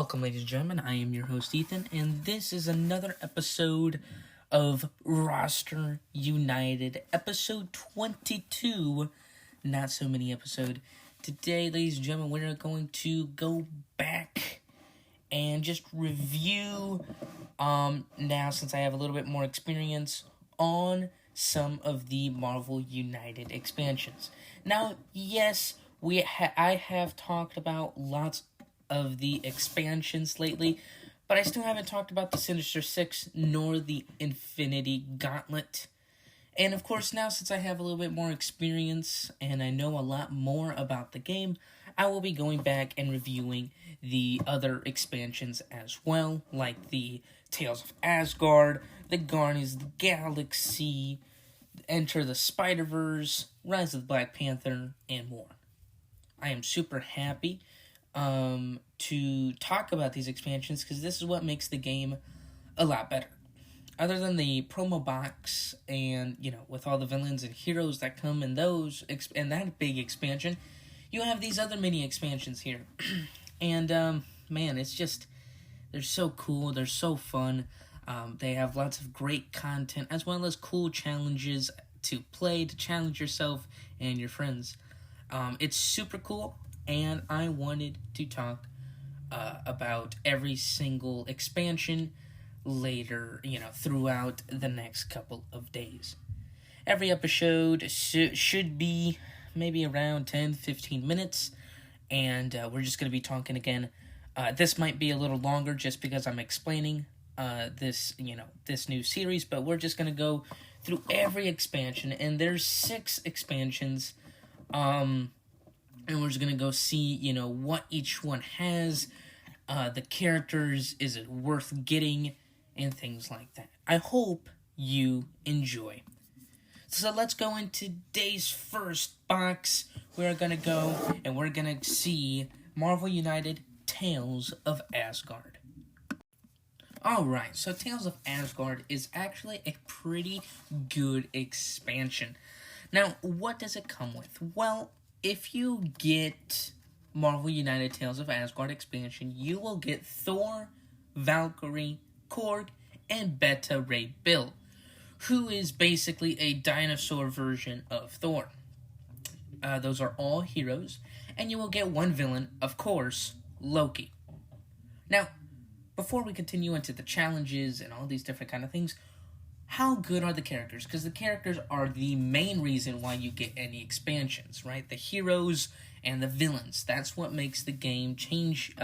Welcome, ladies and gentlemen. I am your host, Ethan, and this is another episode of Roster United, episode 22. Not so many episode. Today, ladies and gentlemen, we're going to go back and just review, now since I have a little bit more experience on some of the Marvel United expansions. Now, yes, I have talked about lots of the expansions lately, but I still haven't talked about the Sinister Six nor the Infinity Gauntlet. And of course, now since I have a little bit more experience and I know a lot more about the game, I will be going back and reviewing the other expansions as well, like the Tales of Asgard, the Guardians of the Galaxy, Enter the Spider-Verse, Rise of the Black Panther, and more. I am super happy to talk about these expansions because this is what makes the game a lot better. Other than the promo box and, with all the villains and heroes that come in those, and that big expansion, you have these other mini expansions here. And, man, it's just, they're so cool, they're so fun. They have lots of great content as well as cool challenges to play, to challenge yourself and your friends. It's super cool. And I wanted to talk about every single expansion later, throughout the next couple of days. Every episode should be maybe around 10-15 minutes, and we're just going to be talking again. This might be a little longer just because I'm explaining this new series, but we're just going to go through every expansion, and there's 6 expansions, and we're just going to go see, what each one has, the characters, is it worth getting, and things like that. I hope you enjoy. So let's go into today's first box. We're going to go and we're going to see Marvel United Tales of Asgard. Alright, so Tales of Asgard is actually a pretty good expansion. Now, what does it come with? Well, if you get Marvel United Tales of Asgard expansion, you will get Thor, Valkyrie, Korg, and Beta Ray Bill, who is basically a dinosaur version of Thor. Those are all heroes, and you will get one villain, of course, Loki. Now, before we continue into the challenges and all these different kind of things, how good are the characters? Because the characters are the main reason why you get any expansions, right? The heroes and the villains. That's what makes the game change,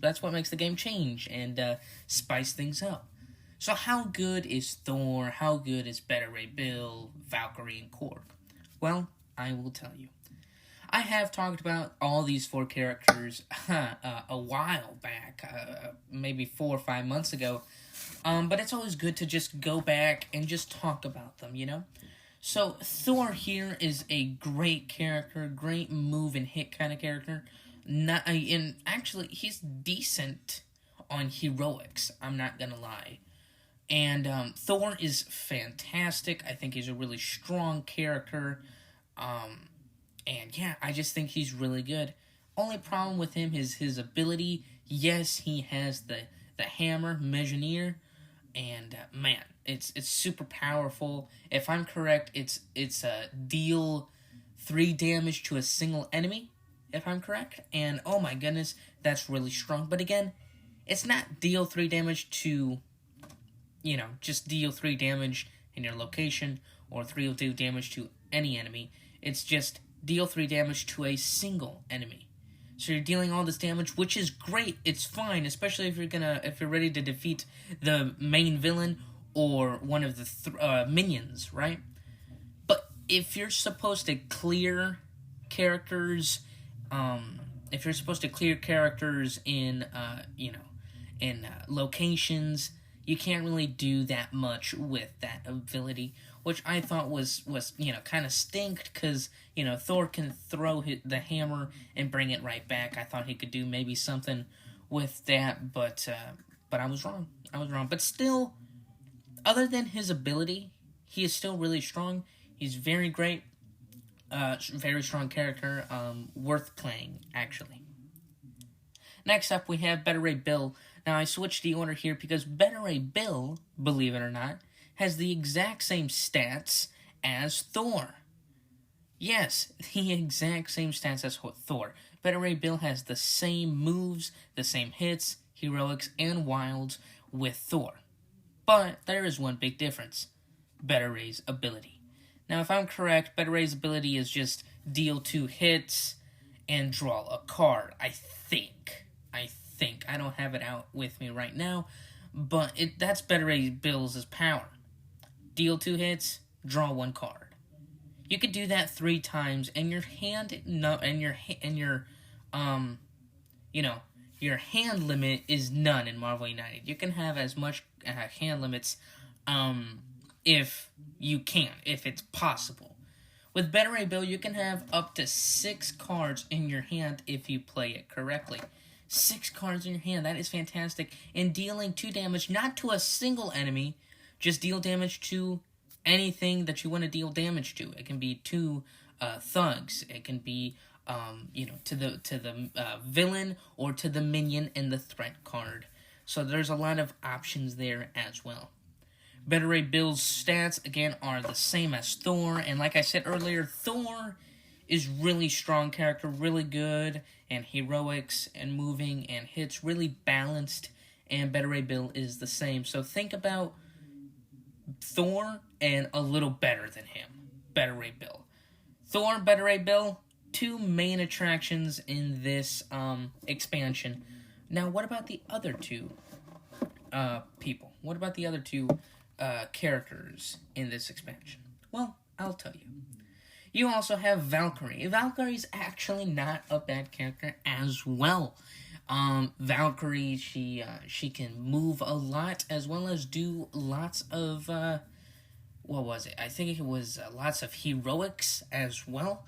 that's what makes the game change and spice things up. So how good is Thor? How good is Beta Ray Bill, Valkyrie, and Korg? Well, I will tell you. I have talked about all these 4 characters a while back, maybe 4 or 5 months ago. But it's always good to just go back and just talk about them, So, Thor here is a great character, great move and hit kind of character. And actually, he's decent on heroics, I'm not gonna lie. And Thor is fantastic. I think he's a really strong character. And yeah, I just think he's really good. Only problem with him is his ability. Yes, he has the hammer, Mjolnir. And man, it's super powerful. If I'm correct, it's deal 3 damage to a single enemy, if I'm correct. And oh my goodness, that's really strong. But again, it's not deal 3 damage to, just deal 3 damage in your location or 3 damage to any enemy. It's just deal 3 damage to a single enemy. So you're dealing all this damage, which is great. It's fine, especially if you're ready to defeat the main villain or one of the minions, right? But if you're supposed to clear characters, in locations, you can't really do that much with that ability, which I thought was kind of stinked, because, Thor can throw the hammer and bring it right back. I thought he could do maybe something with that, but I was wrong. But still, other than his ability, he is still really strong. He's very great. Very strong character, worth playing, actually. Next up, we have Better Ray Bill. Now, I switched the order here because Better Ray Bill, believe it or not, has the exact same stats as Thor. Yes, the exact same stats as Thor. Better Ray Bill has the same moves, the same hits, heroics, and wilds with Thor. But there is one big difference. Better Ray's ability. Now, if I'm correct, Better Ray's ability is just deal 2 hits and draw a card. I think. I don't have it out with me right now, but that's Better Ray Bill's power. Deal 2 hits, draw 1 card. You could do that 3 times, and your hand your hand limit is none in Marvel United. You can have as much hand limits, if it's possible. With Better Ray Bill, you can have up to 6 cards in your hand if you play it correctly. 6 cards in your hand, that is fantastic. And dealing 2 damage, not to a single enemy, just deal damage to anything that you want to deal damage to. It can be 2 thugs. It can be to the villain or to the minion in the threat card. So there's a lot of options there as well. Better Ray Bill's stats, again, are the same as Thor. And like I said earlier, Thor is really strong character, really good, and heroics and moving and hits, really balanced. And Better Ray Bill is the same. So think about Thor and a little better than him. Better Ray Bill. Thor, Better Ray Bill, 2 main attractions in this expansion. Now, what about the other 2 people? What about the other 2 characters in this expansion? Well, I'll tell you. You also have Valkyrie. Valkyrie's actually not a bad character as well. Valkyrie, she can move a lot as well as do lots of, what was it? I think it was lots of heroics as well.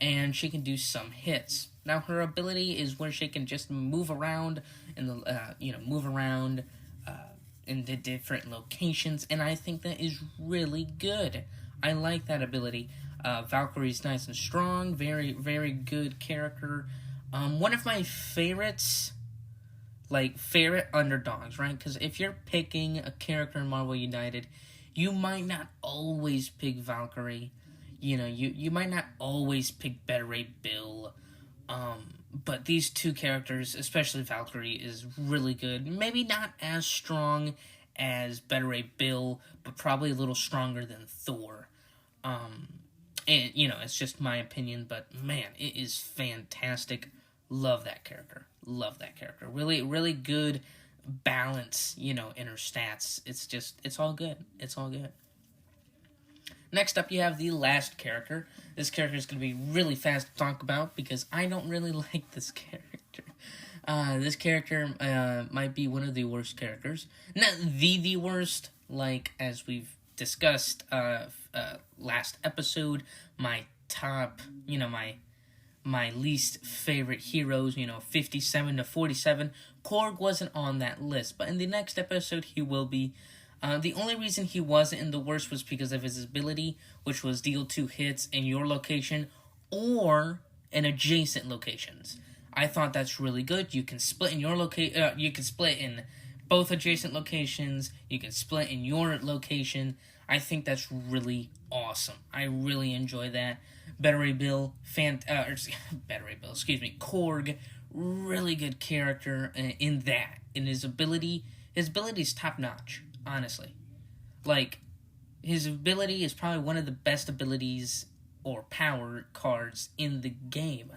And she can do some hits. Now, her ability is where she can just move around in the, in the different locations, and I think that is really good. I like that ability. Valkyrie's nice and strong, very, very good character. One of my favorites, favorite underdogs, right? Because if you're picking a character in Marvel United, you might not always pick Valkyrie. You might not always pick Better Ray Bill. But these 2 characters, especially Valkyrie, is really good. Maybe not as strong as Better Ray Bill, but probably a little stronger than Thor. And, it's just my opinion, but man, it is fantastic. Love that character. Really, really good balance, in her stats. It's all good. Next up, you have the last character. This character is going to be really fast to talk about because I don't really like this character. This character might be one of the worst characters. Not the worst, as we've discussed last episode, my top, my least favorite heroes, 57 to 47. Korg wasn't on that list, but in the next episode, he will be. The only reason he wasn't in the worst was because of his ability, which was deal 2 hits in your location or in adjacent locations. I thought that's really good. You can split in your you can split in both adjacent locations. You can split in your location. I think that's really awesome. I really enjoy that. Better Ray Bill, Korg, really good character in that. In his ability is top notch. Honestly, his ability is probably one of the best abilities or power cards in the game.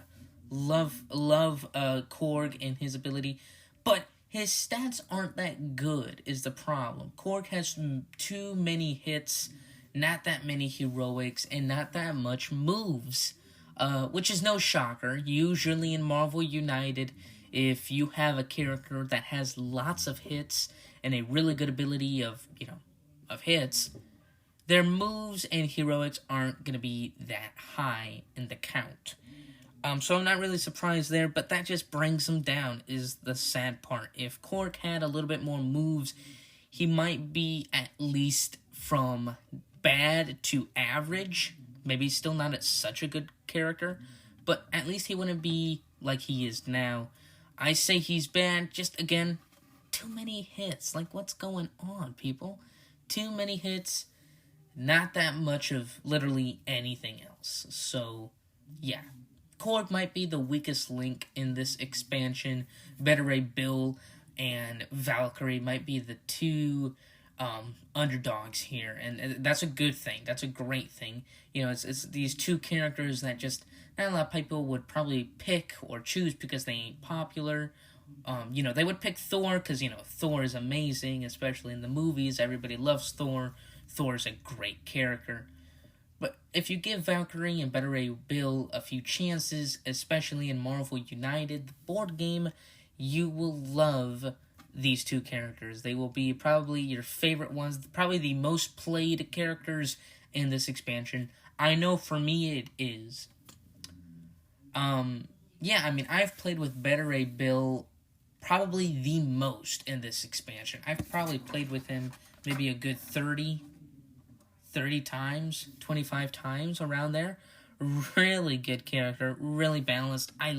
Love Korg and his ability, but his stats aren't that good is the problem. Korg has 2 many hits, not that many heroics, and not that much moves, which is no shocker. Usually in Marvel United, if you have a character that has lots of hits and a really good ability of hits, their moves and heroics aren't going to be that high in the count. So I'm not really surprised there, but that just brings him down, is the sad part. If Korg had a little bit more moves, he might be at least from bad to average. Maybe still not such a good character, but at least he wouldn't be like he is now. I say he's bad, just, again, too many hits. Like, what's going on, people? Too many hits, not that much of literally anything else. So, yeah. Korg might be the weakest link in this expansion. Beta Ray Bill and Valkyrie might be the two underdogs here, and that's a good thing. That's a great thing. You know, it's these two characters that just not a lot of people would probably pick or choose because they ain't popular. You know, they would pick Thor because, you know, Thor is amazing, especially in the movies. Everybody loves Thor. Thor's a great character. But if you give Valkyrie and Beta Ray Bill a few chances, especially in Marvel United, the board game, you will love these two characters. They will be probably your favorite ones, probably the most played characters in this expansion. I know for me it is. Yeah, I mean, I've played with Beta Ray Bill probably the most in this expansion. I've probably played with him maybe a good 30 times, 25 times, around there. Really good character, really balanced. I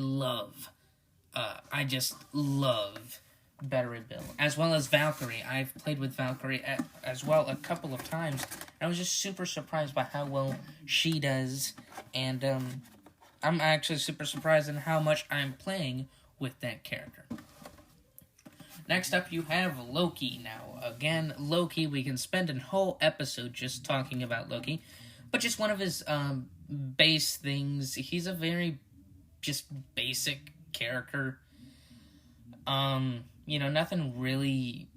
just love Beta Ray Bill, as well as Valkyrie. I've played with Valkyrie as well a couple of times. I was just super surprised by how well she does, and I'm actually super surprised in how much I'm playing with that character. Next up, you have Loki. Now, again, Loki, we can spend a whole episode just talking about Loki, but just one of his base things. He's a very just basic character. You know, nothing really,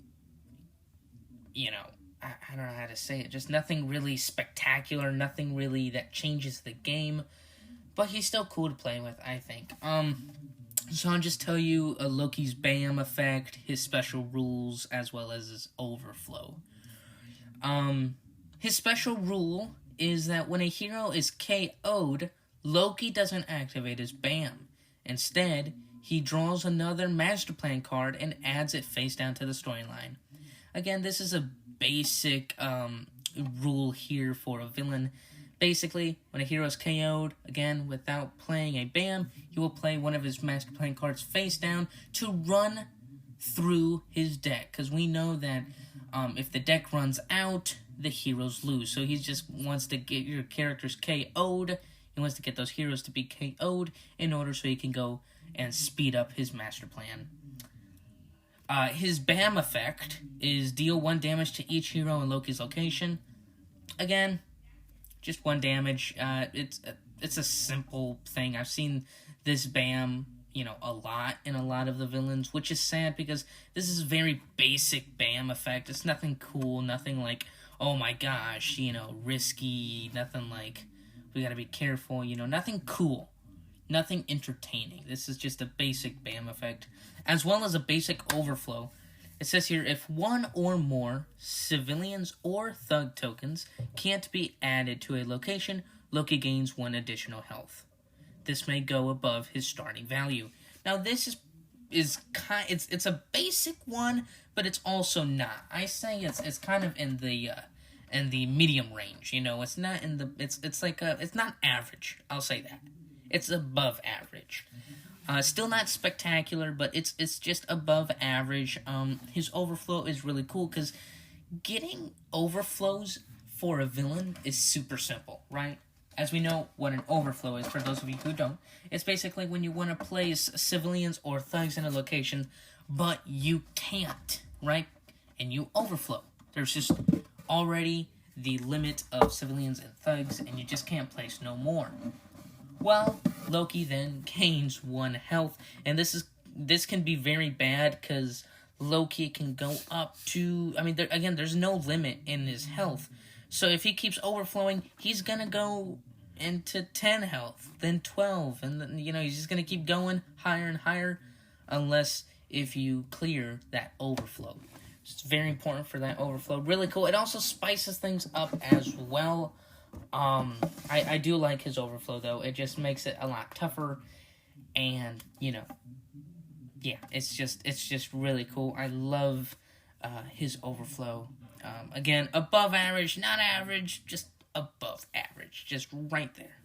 you know, I don't know how to say it, just nothing really spectacular, nothing really that changes the game, but he's still cool to play with, I think. So I'll just tell you Loki's BAM effect, his special rules, as well as his overflow. His special rule is that when a hero is KO'd, Loki doesn't activate his BAM. Instead, he draws another Master Plan card and adds it face down to the storyline. Again, this is a basic rule here for a villain. Basically, when a hero is KO'd, again, without playing a BAM, he will play one of his Master Plan cards face down to run through his deck. Because we know that if the deck runs out, the heroes lose. So he just wants to get your characters KO'd. He wants to get those heroes to be KO'd in order so he can go and speed up his Master Plan. His BAM effect is deal 1 damage to each hero in Loki's location. Again, just 1 damage. It's a simple thing. I've seen this BAM, you know, a lot in a lot of the villains, which is sad because this is a very basic BAM effect. It's nothing cool, nothing like, oh my gosh, you know, risky, nothing like, we gotta be careful, you know, nothing cool. Nothing entertaining. This is just a basic BAM effect, as well as a basic overflow. It says here, if one or more civilians or thug tokens can't be added to a location, Loki gains 1 additional health. This may go above his starting value. Now, this it's a basic one, but it's also not. I say it's kind of in the medium range. You know, it's not in the it's not average. I'll say that. It's above average. Still not spectacular, but it's just above average. His overflow is really cool because getting overflows for a villain is super simple, right? As we know what an overflow is, for those of you who don't, it's basically when you want to place civilians or thugs in a location, but you can't, right? And you overflow. There's just already the limit of civilians and thugs, and you just can't place no more. Well, Loki then gains 1 health, and this can be very bad because Loki can go up to, I mean, there's no limit in his health. So if he keeps overflowing, he's gonna go into 10 health, then 12, and then, you know, he's just gonna keep going higher and higher, unless if you clear that overflow. It's very important for that overflow. Really cool. It also spices things up as well. I do like his overflow, though. It just makes it a lot tougher, and, you know, yeah, it's just really cool. I love his overflow. Again, above average, not average, just above average, just right there.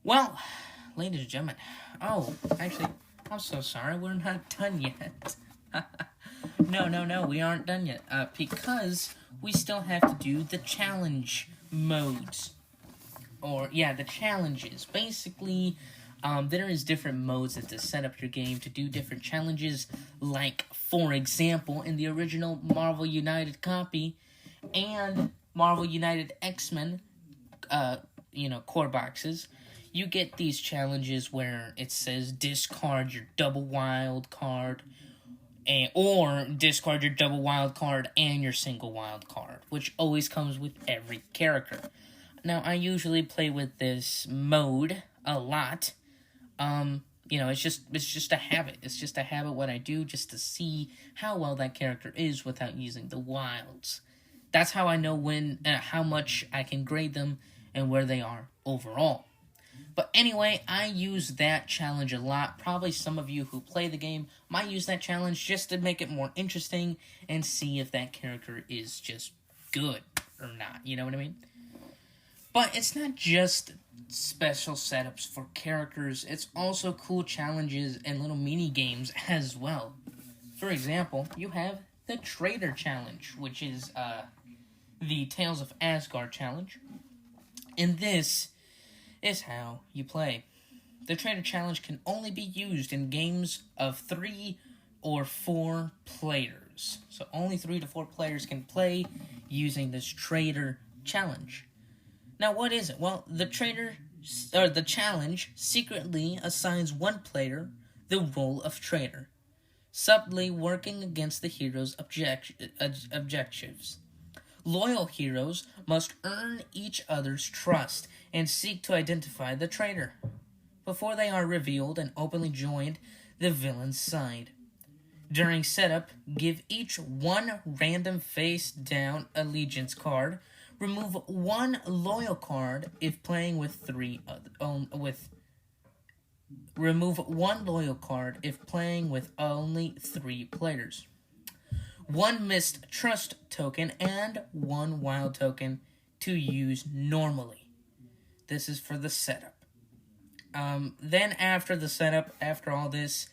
Well, ladies and gentlemen, actually, I'm so sorry, we're not done yet. No, we aren't done yet. Because we still have to do the challenge modes. The challenges. Basically, there is different modes to set up your game to do different challenges. Like, for example, in the original Marvel United copy and Marvel United X-Men, core boxes, you get these challenges where it says discard your double wild card, or discard your double wild card and your single wild card, which always comes with every character. Now, I usually play with this mode a lot. It's just a habit. It's just a habit what I do just to see how well that character is without using the wilds. That's how I know how much I can grade them and where they are overall. But anyway, I use that challenge a lot. Probably some of you who play the game might use that challenge just to make it more interesting and see if that character is just good or not. You know what I mean? But it's not just special setups for characters. It's also cool challenges and little mini games as well. For example, you have the Trader Challenge, which is the Tales of Asgard challenge. And this is how you play. The Trader Challenge can only be used in games of 3 or 4 players. So only 3 to 4 players can play using this Trader Challenge. Now, what is it? Well, the challenge secretly assigns one player the role of traitor, subtly working against the hero's objectives. Loyal heroes must earn each other's trust and seek to identify the traitor before they are revealed and openly joined the villain's side. During setup, give each one random face-down allegiance card. Remove one loyal card if playing with remove one loyal card if playing with only 3 players. 1 missed trust token and 1 wild token to use normally. This is for the setup. Then after the setup, after all this,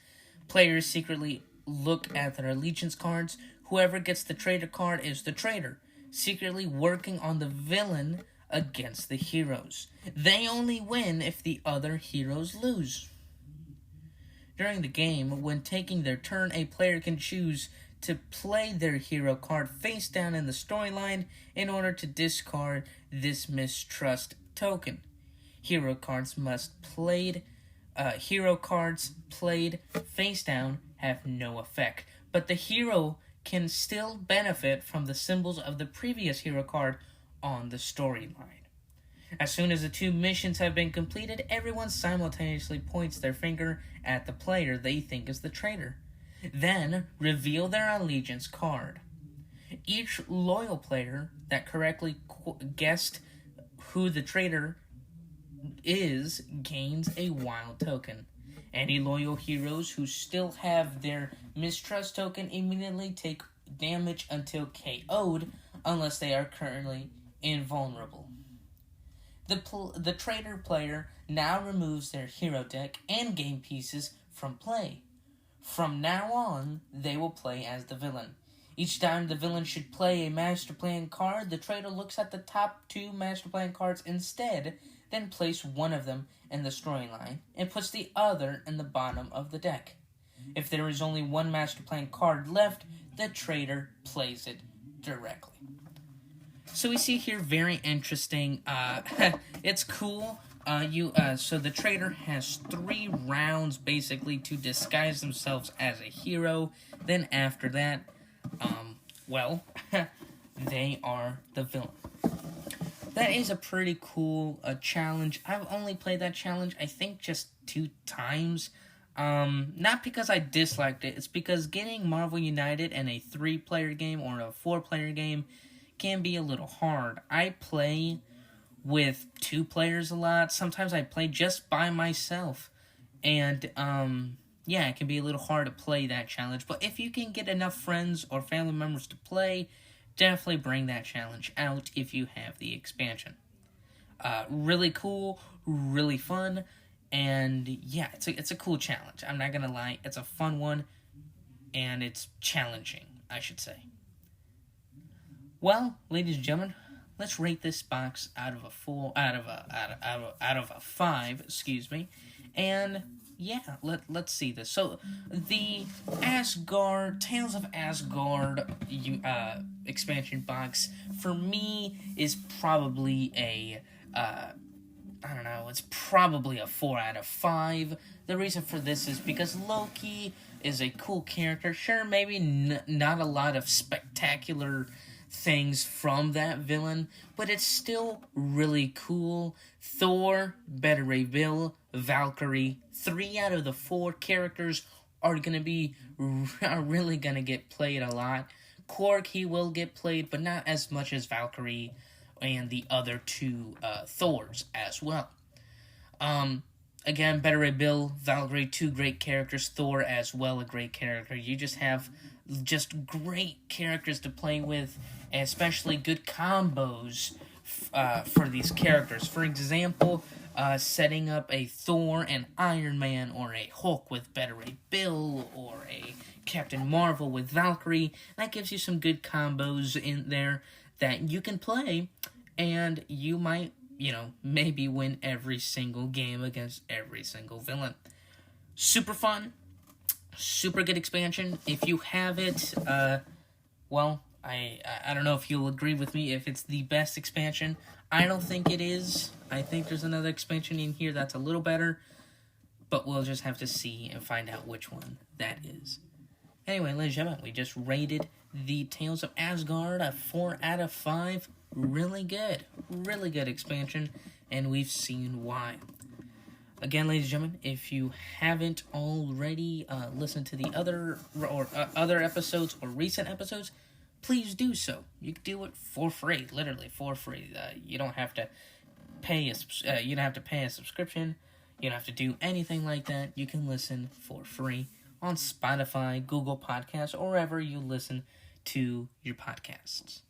players secretly look at their allegiance cards. Whoever gets the traitor card is the traitor, secretly working on the villain against the heroes. They only win if the other heroes lose. During the game, when taking their turn, a player can choose to play their hero card face down in the storyline in order to discard this mistrust token. Hero cards played face down have no effect, but the hero can still benefit from the symbols of the previous hero card on the storyline. As soon as the 2 missions have been completed, everyone simultaneously points their finger at the player they think is the traitor. Then, reveal their allegiance card. Each loyal player that correctly guessed who the traitor is gains a wild token. Any loyal heroes who still have their mistrust token immediately take damage until KO'd, unless they are currently invulnerable. The traitor player now removes their hero deck and game pieces from play. From now on, they will play as the villain. Each time the villain should play a master plan card, the traitor looks at the top 2 master plan cards instead, then place one of them in the storyline and puts the other in the bottom of the deck. If there is only one master plan card left, the traitor plays it directly. So we see here, very interesting. It's cool. So the traitor has 3 rounds basically to disguise themselves as a hero. Then after that, they are the villain. That is a pretty cool challenge. I've only played that challenge, I think, just 2 times. Not because I disliked it. It's because getting Marvel United in a 3-player game or a 4-player game can be a little hard. I play with 2 players a lot. Sometimes I play just by myself. And, it can be a little hard to play that challenge. But if you can get enough friends or family members to play, definitely bring that challenge out if you have the expansion. Really cool, really fun, And yeah, it's a cool challenge. I'm not gonna lie, it's a fun one, and it's challenging, I should say. Well, ladies and gentlemen, let's rate this box out of a five. Excuse me, and yeah, let's see this. So the Asgard Tales of Asgard expansion box for me is probably a I don't know, it's probably a 4 out of 5. The reason for this is because Loki is a cool character. Sure, maybe not a lot of spectacular things from that villain, but it's still really cool. Thor, Beta Ray Bill, Valkyrie, 3 out of the 4 characters are really gonna get played a lot. Korg, he will get played, but not as much as Valkyrie and the other 2 Thors as well. Again, Beta Ray Bill, Valkyrie, 2 great characters. Thor as well, a great character. You just have great characters to play with, and especially good combos for these characters. For example, setting up a Thor and Iron Man, or a Hulk with Beta Ray Bill, or a Captain Marvel with Valkyrie. That gives you some good combos in there that you can play, and you might, maybe win every single game against every single villain. Super fun, super good expansion. If you have it, well, I don't know if you'll agree with me if it's the best expansion. I don't think it is. I think there's another expansion in here that's a little better, but we'll just have to see and find out which one that is. Anyway, ladies and gentlemen, we just rated the Tales of Asgard a 4 out of 5. Really good expansion, and we've seen why. Again, ladies and gentlemen, if you haven't already listened to the other episodes or recent episodes, please do so. You can do it for free, literally for free. You don't have to pay a subscription. You don't have to do anything like that. You can listen for free on Spotify, Google Podcasts, or wherever you listen to your podcasts.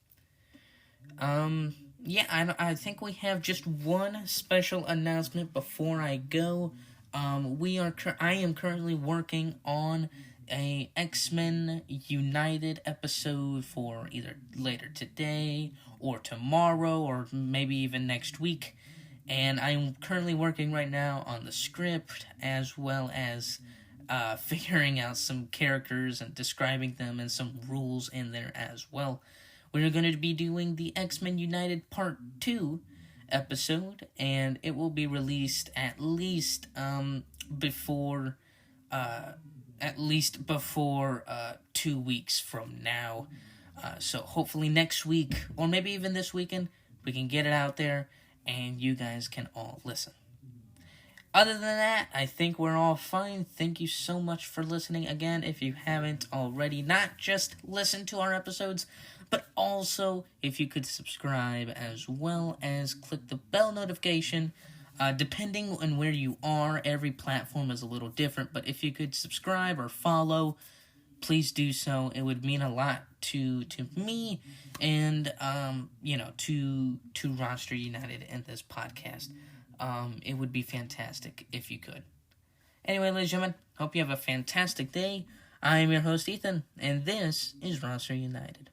I think we have just one special announcement before I go. I am currently working on a X-Men United episode for either later today or tomorrow or maybe even next week. And I'm currently working right now on the script as well as figuring out some characters and describing them and some rules in there as well. We're going to be doing the X-Men United Part 2 episode, and it will be released at least before 2 weeks from now. So hopefully next week, or maybe even this weekend, we can get it out there, and you guys can all listen. Other than that, I think we're all fine. Thank you so much for listening. Again, if you haven't already, not just listen to our episodes, but also if you could subscribe as well as click the bell notification. Depending on where you are, every platform is a little different, but if you could subscribe or follow, please do so. It would mean a lot to me and to Roster United and this podcast. It would be fantastic if you could. Anyway, ladies and gentlemen, hope you have a fantastic day. I am your host, Ethan, and this is Roster United.